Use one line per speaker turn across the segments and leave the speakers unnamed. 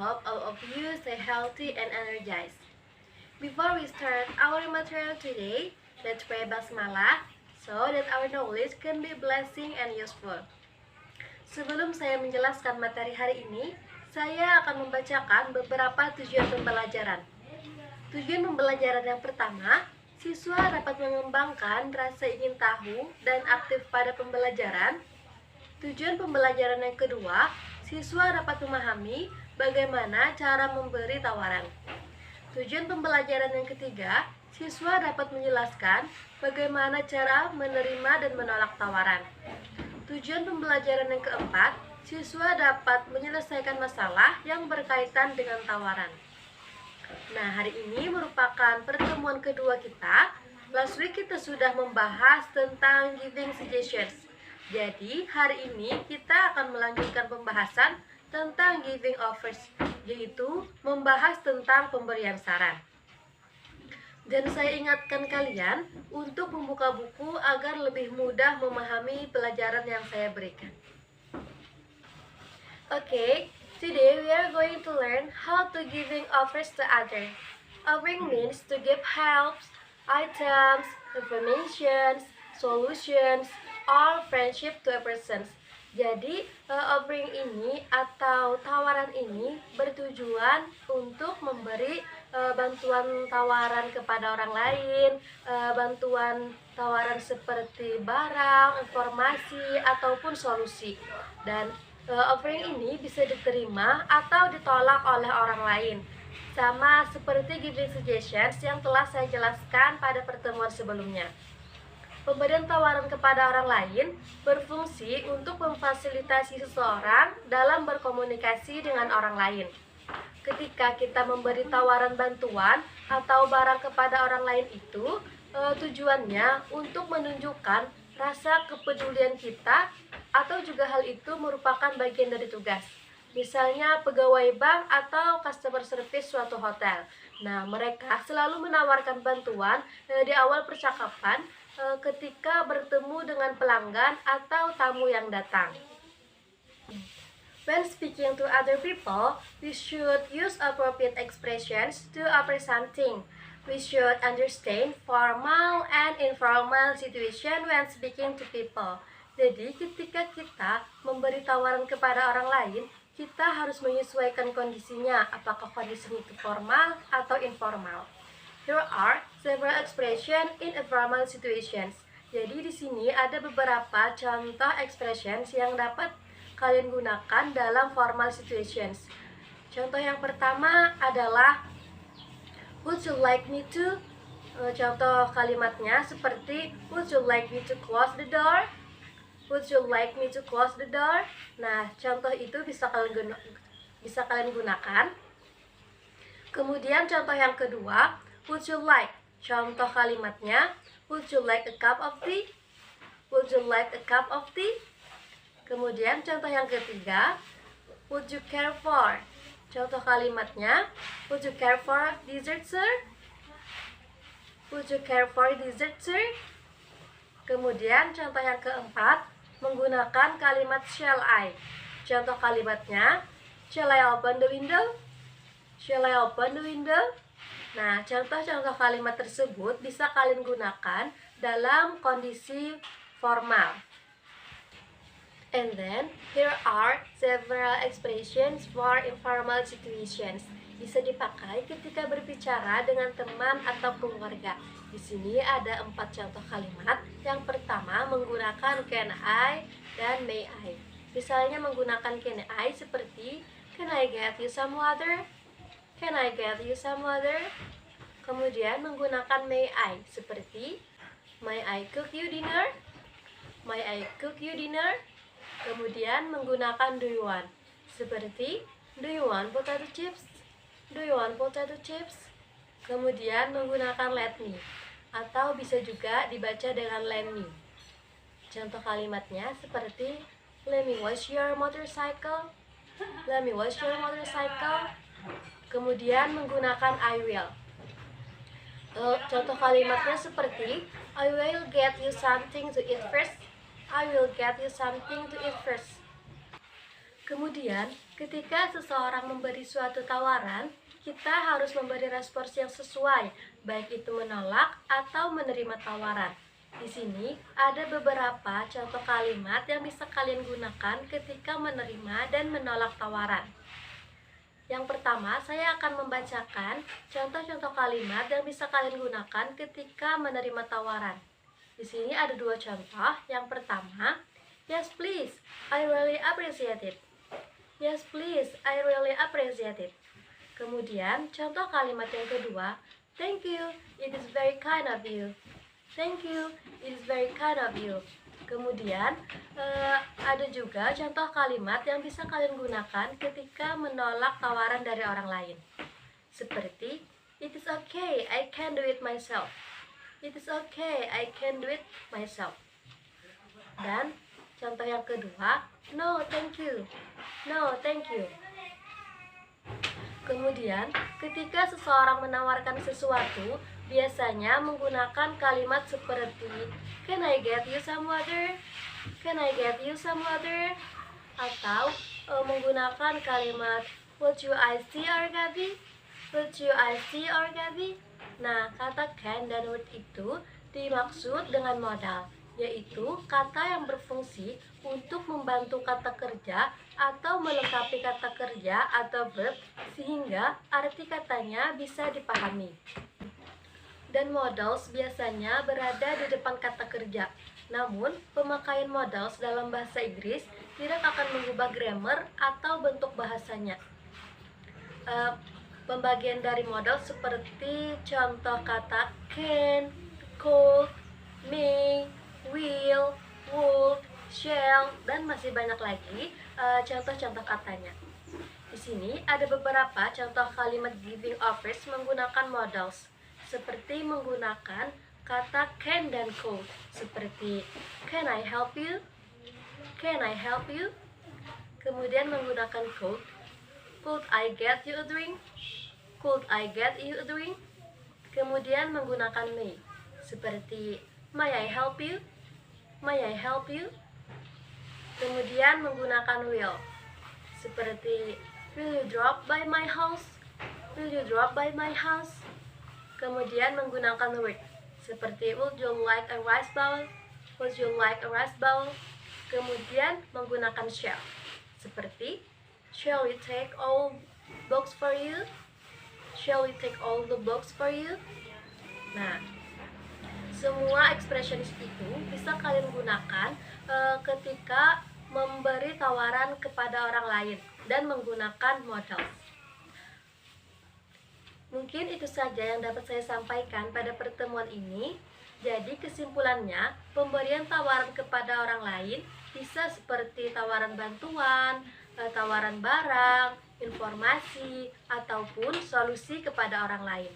hope all of you stay healthy and energized. Before we start our material today, let's pray basmalah so that our knowledge can be blessing and useful. Sebelum saya menjelaskan materi hari ini, saya akan membacakan beberapa tujuan pembelajaran. Tujuan pembelajaran yang pertama, siswa dapat mengembangkan rasa ingin tahu dan aktif pada pembelajaran. Tujuan pembelajaran yang kedua, siswa dapat memahami bagaimana cara memberi tawaran. Tujuan pembelajaran yang ketiga, siswa dapat menjelaskan bagaimana cara menerima dan menolak tawaran. Tujuan pembelajaran yang keempat, siswa dapat menyelesaikan masalah yang berkaitan dengan tawaran. Nah, hari ini merupakan pertemuan kedua kita. Last week kita sudah membahas tentang giving suggestions. Jadi, hari ini kita akan melanjutkan pembahasan tentang giving offers, yaitu membahas tentang pemberian saran. Dan saya ingatkan kalian untuk membuka buku agar lebih mudah memahami pelajaran yang saya berikan. Okay, today we are going to learn how to giving offers to others. Offering means to give helps, items, information, solutions, or friendship to a person. Jadi, offering ini atau tawaran ini bertujuan untuk memberi bantuan tawaran kepada orang lain, bantuan tawaran seperti barang, informasi, ataupun solusi. Dan offering ini bisa diterima atau ditolak oleh orang lain. Sama seperti giving suggestions yang telah saya jelaskan pada pertemuan sebelumnya. Pemberian tawaran kepada orang lain berfungsi untuk memfasilitasi seseorang dalam berkomunikasi dengan orang lain. Ketika kita memberi tawaran bantuan atau barang kepada orang lain itu, tujuannya untuk menunjukkan rasa kepedulian kita atau juga hal itu merupakan bagian dari tugas. Misalnya pegawai bank atau customer service suatu hotel. Nah, mereka selalu menawarkan bantuan di awal percakapan ketika bertemu dengan pelanggan atau tamu yang datang. When speaking to other people, we should use appropriate expressions to offer something. We should understand formal and informal situation when speaking to people. Jadi, ketika kita memberi tawaran kepada orang lain, kita harus menyesuaikan kondisinya, apakah kondisinya itu formal atau informal. Here are several expressions in informal situations. Jadi di sini ada beberapa contoh expressions yang dapat kalian gunakan dalam formal situations. Contoh yang pertama adalah would you like me to? Contoh kalimatnya seperti would you like me to close the door? Would you like me to close the door? Nah, contoh itu bisa kalian gunakan. Kemudian contoh yang kedua, would you like? Contoh kalimatnya, would you like a cup of tea? Would you like a cup of tea? Kemudian contoh yang ketiga, would you care for? Contoh kalimatnya, would you care for dessert, sir? Would you care for dessert, sir? Kemudian contoh yang keempat, menggunakan kalimat shall I. Contoh kalimatnya, shall I open the window? Shall I open the window? Nah, contoh-contoh kalimat tersebut bisa kalian gunakan dalam kondisi formal. And then, here are several expressions for informal situations. Bisa dipakai ketika berbicara dengan teman atau keluarga. Di sini ada 4 contoh kalimat. Yang pertama menggunakan can I dan may I. Misalnya menggunakan can I seperti can I get you some water? Can I get you some water? Kemudian menggunakan may I seperti may I cook you dinner? May I cook you dinner? Kemudian menggunakan do you want seperti do you want potato chips? Do you want potato chips? Kemudian menggunakan let me atau bisa juga dibaca dengan lend me. Contoh kalimatnya seperti let me wash your motorcycle. Let me wash your motorcycle. Kemudian menggunakan I will. Contoh kalimatnya seperti I will get you something to eat first. I will get you something to eat first. Kemudian, ketika seseorang memberi suatu tawaran, kita harus memberi respons yang sesuai, baik itu menolak atau menerima tawaran. Di sini ada beberapa contoh kalimat yang bisa kalian gunakan ketika menerima dan menolak tawaran. Yang pertama, saya akan membacakan contoh-contoh kalimat yang bisa kalian gunakan ketika menerima tawaran. Di sini ada dua contoh. Yang pertama, yes please, I really appreciate it. Yes please, I really appreciate it. Kemudian, contoh kalimat yang kedua, thank you, it is very kind of you. Thank you, it is very kind of you. Kemudian ada juga contoh kalimat yang bisa kalian gunakan ketika menolak tawaran dari orang lain. Seperti, it is okay, I can do it myself. It is okay, I can do it myself. Dan contoh yang kedua, no thank you. No thank you. Kemudian, ketika seseorang menawarkan sesuatu, biasanya menggunakan kalimat seperti can I get you some water? Can I get you some water? Atau menggunakan kalimat would you I see or Gabi? Would you I see or Gabi? Nah, kata can dan would itu dimaksud dengan modal, yaitu kata yang berfungsi untuk membantu kata kerja atau melengkapi kata kerja atau verb sehingga arti katanya bisa dipahami. Dan modals biasanya berada di depan kata kerja. Namun, pemakaian modals dalam bahasa Inggris tidak akan mengubah grammar atau bentuk bahasanya. Pembagian dari modal seperti contoh kata can, could, may, will, would, shall, dan masih banyak lagi contoh-contoh katanya. Di sini ada beberapa contoh kalimat giving offers menggunakan modals, seperti menggunakan kata can dan could, seperti can I help you? Can I help you? Kemudian menggunakan could I get you a drink? Could I get you a drink? Kemudian menggunakan may, seperti may I help you? May I help you? Kemudian menggunakan will, seperti will you drop by my house? Will you drop by my house? Kemudian menggunakan would, seperti would you like a rice bowl? Would you like a rice bowl? Kemudian menggunakan shall, seperti shall we take all books for you? Shall we take all the books for you? Nah, semua expressions itu bisa kalian gunakan ketika memberi tawaran kepada orang lain dan menggunakan modals. Mungkin itu saja yang dapat saya sampaikan pada pertemuan ini. Jadi kesimpulannya, pemberian tawaran kepada orang lain bisa seperti tawaran bantuan, tawaran barang, informasi, ataupun solusi kepada orang lain.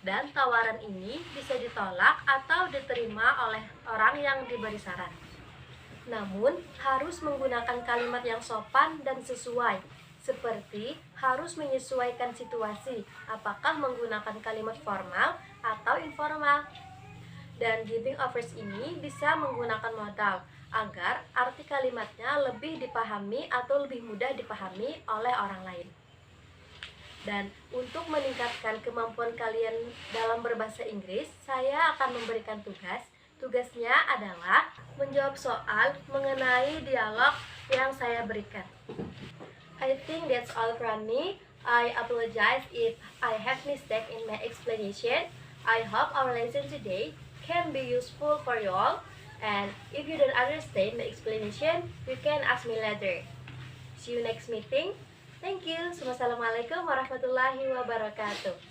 Dan tawaran ini bisa ditolak atau diterima oleh orang yang diberi saran. Namun, harus menggunakan kalimat yang sopan dan sesuai, seperti harus menyesuaikan situasi, apakah menggunakan kalimat formal atau informal. Dan giving offers ini bisa menggunakan modal agar arti kalimatnya lebih dipahami atau lebih mudah dipahami oleh orang lain. Dan untuk meningkatkan kemampuan kalian dalam berbahasa Inggris, saya akan memberikan tugas. Tugasnya adalah menjawab soal mengenai dialog yang saya berikan. I think that's all from me. I apologize if I have mistake in my explanation. I hope our lesson today can be useful for you all. And if you don't understand my explanation, you can ask me later. See you next meeting. Thank you. Wassalamualaikum warahmatullahi wabarakatuh.